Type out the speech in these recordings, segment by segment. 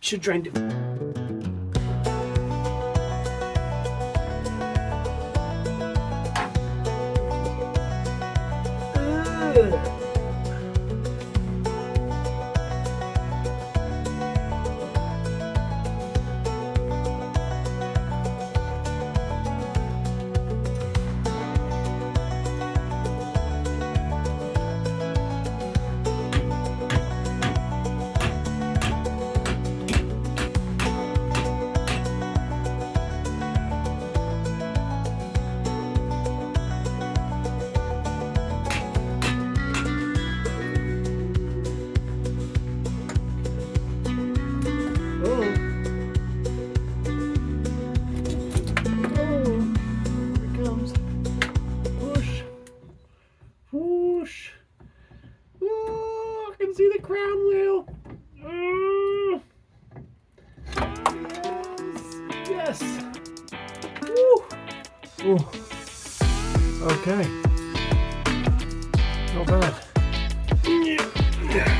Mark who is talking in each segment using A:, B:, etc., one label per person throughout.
A: should drain it. See the crown wheel. Yes. Woo. Ooh. Okay. Not bad. Yeah.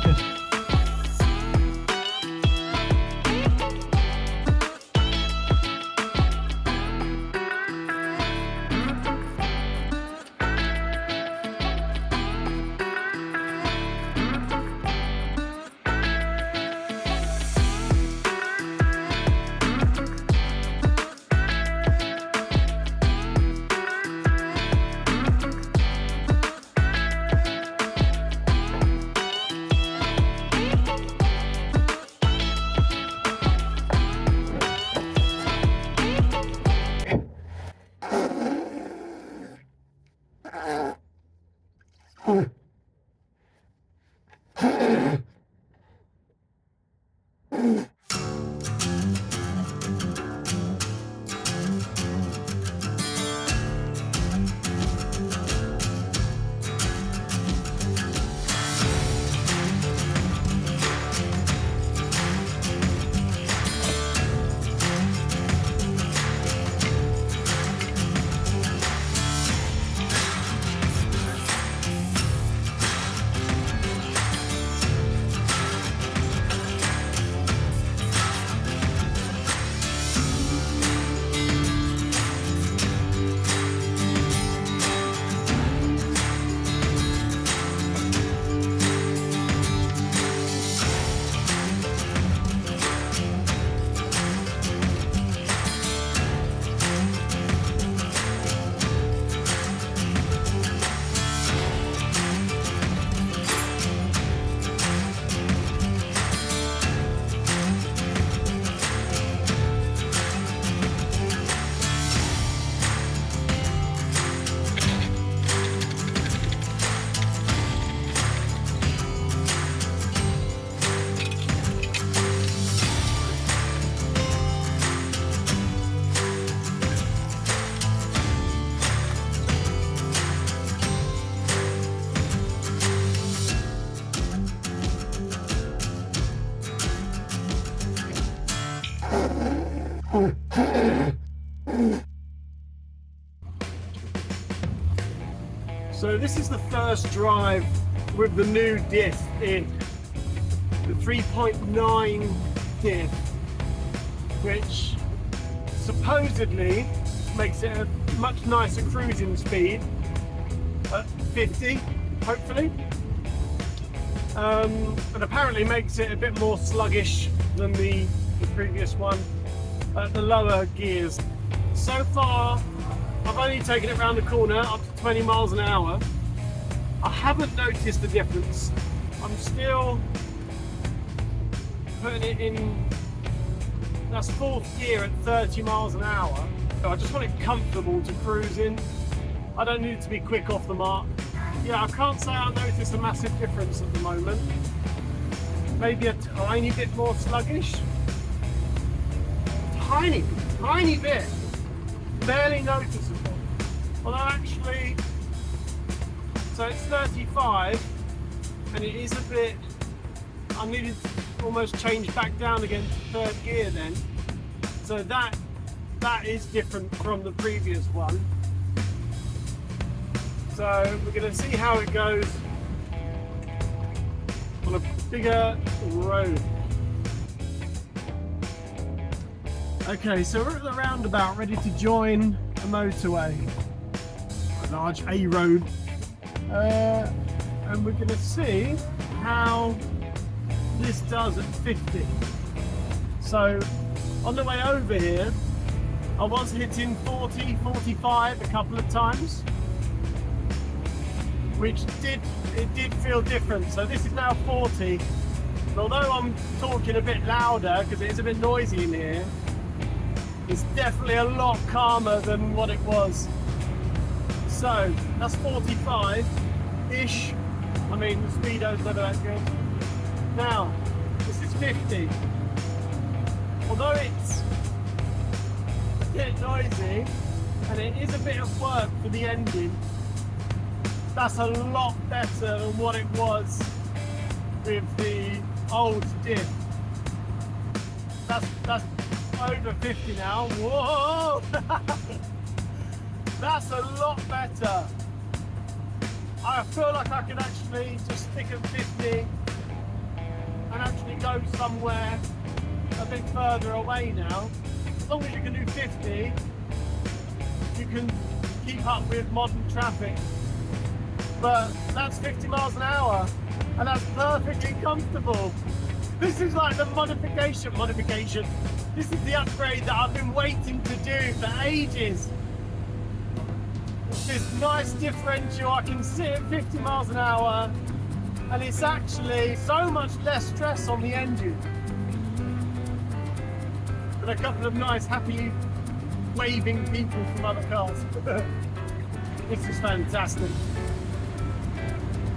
A: Good. So this is the first drive with the new diff in, the 3.9 diff, which supposedly makes it a much nicer cruising speed at 50, hopefully, and apparently makes it a bit more sluggish than the previous one at the lower gears. So far I've only taken it around the corner up to 20 miles an hour. I haven't noticed the difference. I'm still putting it in That's fourth gear at 30 miles an hour. So I just want it comfortable to cruise in. I don't need it to be quick off the mark. Yeah, I can't say I notice a massive difference at the moment. Maybe a tiny bit more sluggish. Tiny bit. Barely noticeable. Although actually, so it's 35 and it is a bit, I needed to almost change back down again to third gear then. So that is different from the previous one. So we're going to see how it goes on a bigger road. Okay, so we're at the roundabout ready to join a motorway, a large A road, and we're going to see how this does at 50. So on the way over here, I was hitting 40, 45 a couple of times, which did feel different. So this is now 40, and although I'm talking a bit louder because it is a bit noisy in here, it's definitely a lot calmer than what it was. So that's 45-ish. I mean, the speedo's never that good. Now, this is 50. Although it's a bit noisy and it is a bit of work for the engine, that's a lot better than what it was with the old diff. That's over 50 now. Whoa! That's a lot better. I feel like I can actually just stick at 50 and actually go somewhere a bit further away now. As long as you can do 50, you can keep up with modern traffic. But that's 50 miles an hour and that's perfectly comfortable. This is like the modification. This is the upgrade that I've been waiting to do for ages. It's this nice differential. I can sit at 50 miles an hour and it's actually so much less stress on the engine. And a couple of nice happy waving people from other cars. This is fantastic.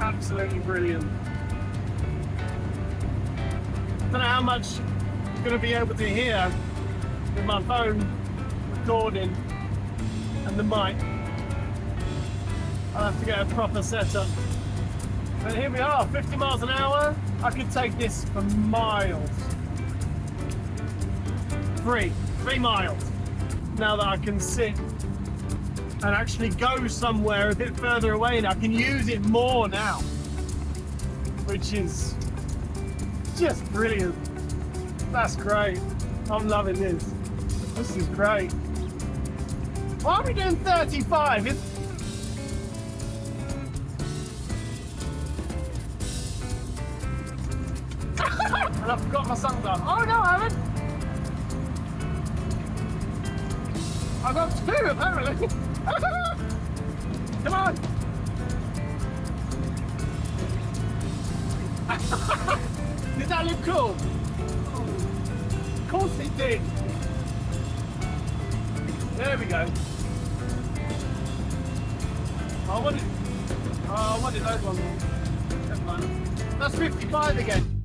A: Absolutely brilliant. I don't know how much I'm going to be able to hear with my phone recording and the mic. I'll have to get a proper setup. But here we are, 50 miles an hour. I could take this for miles. 3 miles. Now that I can sit and actually go somewhere a bit further away, and I can use it more now, which is just brilliant. That's great. I'm loving this. This is great. Why are we doing 35? And I forgot my sunglasses. Oh no, I haven't. I got 2 apparently. Come on. Did that look cool? Of course it did. There we go. I wanted those ones. Never mind. That's 55 again.